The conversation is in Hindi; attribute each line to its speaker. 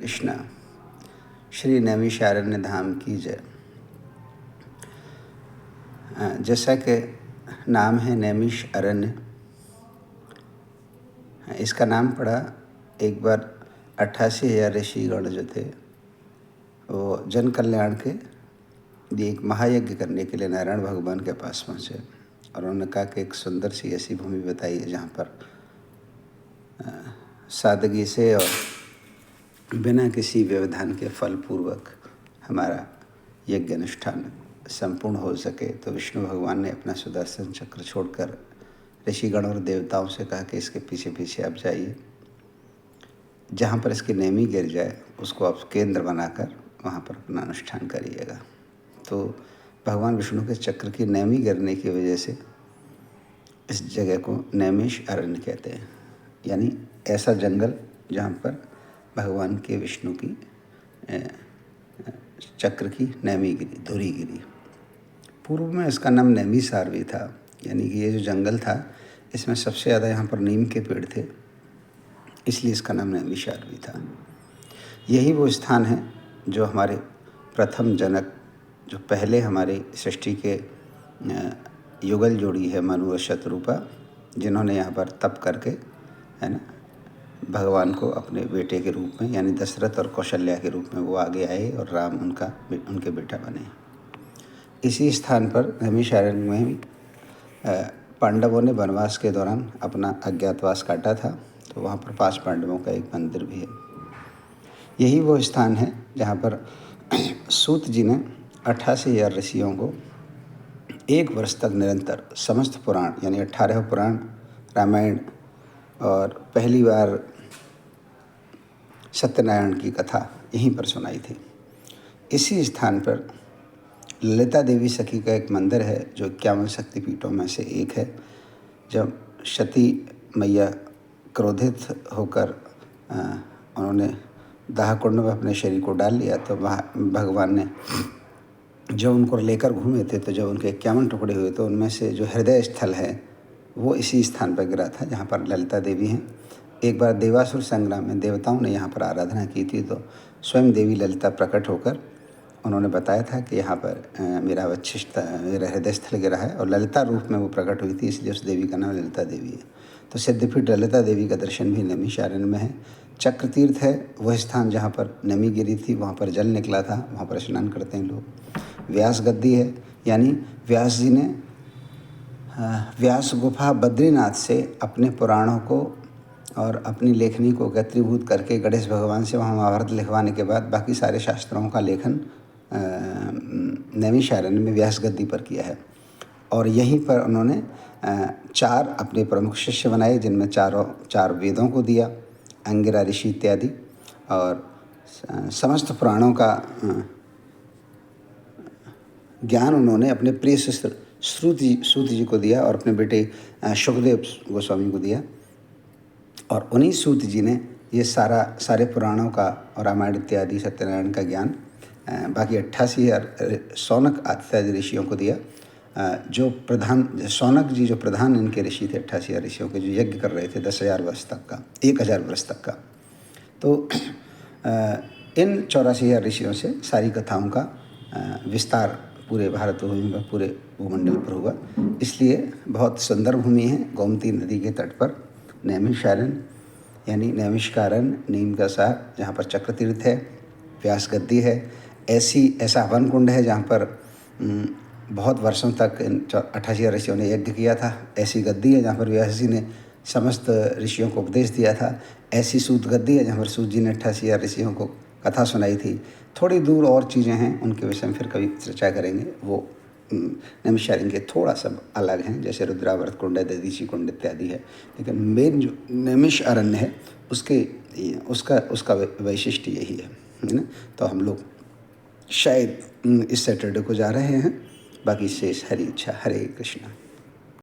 Speaker 1: कृष्णा। श्री नैमिषारण्य धाम की जय। जैसा कि नाम है नैमिष अरण्य, इसका नाम पड़ा एक बार 88,000 ऋषिगण जो थे वो जन कल्याण के लिए एक महायज्ञ करने के लिए नारायण भगवान के पास पहुँचे और उन्होंने कहा कि एक सुंदर सी ऐसी भूमि बताइए जहाँ पर सादगी से और बिना किसी व्यवधान के फल पूर्वक हमारा यज्ञ अनुष्ठान संपूर्ण हो सके। तो विष्णु भगवान ने अपना सुदर्शन चक्र छोड़कर ऋषिगण और देवताओं से कहा कि इसके पीछे पीछे आप जाइए, जहाँ पर इसकी नेमी गिर जाए उसको आप केंद्र बनाकर वहाँ पर अपना अनुष्ठान करिएगा। तो भगवान विष्णु के चक्र की नेमी गिरने की वजह से इस जगह को नैमिष अरण्य कहते हैं, यानी ऐसा जंगल जहाँ पर भगवान के विष्णु की चक्र की नेमी गिरी, धुरी गिरी। पूर्व में इसका नाम नैमिसार भी था, यानी कि ये जो जंगल था इसमें सबसे ज़्यादा यहाँ पर नीम के पेड़ थे, इसलिए इसका नाम नैमिसार भी था। यही वो स्थान है जो हमारे प्रथम जनक, जो पहले हमारे सृष्टि के युगल जोड़ी है मनु और शत्रुपा, जिन्होंने यहाँ पर तप करके, है ना, भगवान को अपने बेटे के रूप में, यानी दशरथ और कौशल्या के रूप में वो आगे आए और राम उनके बेटा बने। इसी स्थान पर नैमिषारण्य में भी पांडवों ने वनवास के दौरान अपना अज्ञातवास काटा था, तो वहाँ पर 5 पांडवों का एक मंदिर भी है। यही वो स्थान है जहाँ पर सूत जी ने 88,000 ऋषियों को 1 वर्ष तक निरंतर समस्त पुराण, यानी 18 पुराण, रामायण और पहली बार सत्यनारायण की कथा यहीं पर सुनाई थी। इसी स्थान पर ललिता देवी सखी का एक मंदिर है जो 51 शक्तिपीठों में से एक है। जब सती मैया क्रोधित होकर उन्होंने दाहकुंड में अपने शरीर को डाल लिया, तो भगवान ने जब उनको लेकर घूमे थे, तो जब उनके 51 टुकड़े हुए तो उनमें से जो हृदय स्थल है वो इसी स्थान पर गिरा था जहाँ पर ललिता देवी हैं। एक बार देवासुर संग्राम में देवताओं ने यहाँ पर आराधना की थी, तो स्वयं देवी ललिता प्रकट होकर उन्होंने बताया था कि यहाँ पर मेरा हृदय स्थल गिरा है, और ललिता रूप में वो प्रकट हुई थी, इसलिए उस देवी का नाम ललिता देवी है। तो सिद्धपीठ ललिता देवी का दर्शन भी नैमिषारण्य में है। चक्र तीर्थ है वह स्थान जहाँ पर नमी गिरी थी, वहाँ पर जल निकला था, वहाँ पर स्नान करते हैं लोग। व्यास गद्दी है, यानी व्यास जी ने व्यास गुफा बद्रीनाथ से अपने पुराणों को और अपनी लेखनी को एकत्रीभूत करके गणेश भगवान से वहाँ महाभारत लिखवाने के बाद बाकी सारे शास्त्रों का लेखन नैमिषारण्य में व्यास गद्दी पर किया है। और यहीं पर उन्होंने 4 अपने प्रमुख शिष्य बनाए, जिनमें 4 वेदों को दिया, अंगिरा ऋषि इत्यादि, और समस्त पुराणों का ज्ञान उन्होंने अपने प्रिय शिष्य सूत जी को दिया और अपने बेटे शुकदेव गोस्वामी को दिया। और उन्हीं सूत जी ने ये सारे पुराणों का और रामायण इत्यादि सत्यनारायण का ज्ञान बाकी 88,000 शौनक आदि ऋषियों को दिया। जो प्रधान शौनक जी, जो प्रधान इनके ऋषि थे 88,000 ऋषियों के, जो यज्ञ कर रहे थे 10,000 वर्ष तक का, 1,000 वर्ष तक का। तो इन 84,000 ऋषियों से सारी कथाओं का विस्तार पूरे भारत भूमि में, पूरे भूमंडल पर हुआ। इसलिए बहुत सुंदर भूमि है, गोमती नदी के तट पर नैमिषारण्य, यानी नैमिषकारण्य, नीम का सार, जहाँ पर चक्र तीर्थ है, व्यास गद्दी है, ऐसा हवन कुंड है जहाँ पर बहुत वर्षों तक इन 88,000 ऋषियों ने यज्ञ किया था। ऐसी गद्दी है जहाँ पर व्यास जी ने समस्त ऋषियों को उपदेश दिया था। ऐसी सूत गद्दी है जहाँ पर सूत जी ने 88,000 ऋषियों को कथा सुनाई थी। थोड़ी दूर और चीज़ें हैं, उनके विषय में फिर कभी चर्चा करेंगे। वो नैमिषारण्य के थोड़ा सा अलग हैं, जैसे रुद्रावर्त कुंड है, दधीची कुंड इत्यादि है, लेकिन मेन जो नैमिषारण्य है उसका वैशिष्ट्य यही है ना। तो हम लोग शायद इस सैटरडे को जा रहे हैं। बाकी शेष हरी इच्छा। हरे कृष्णा।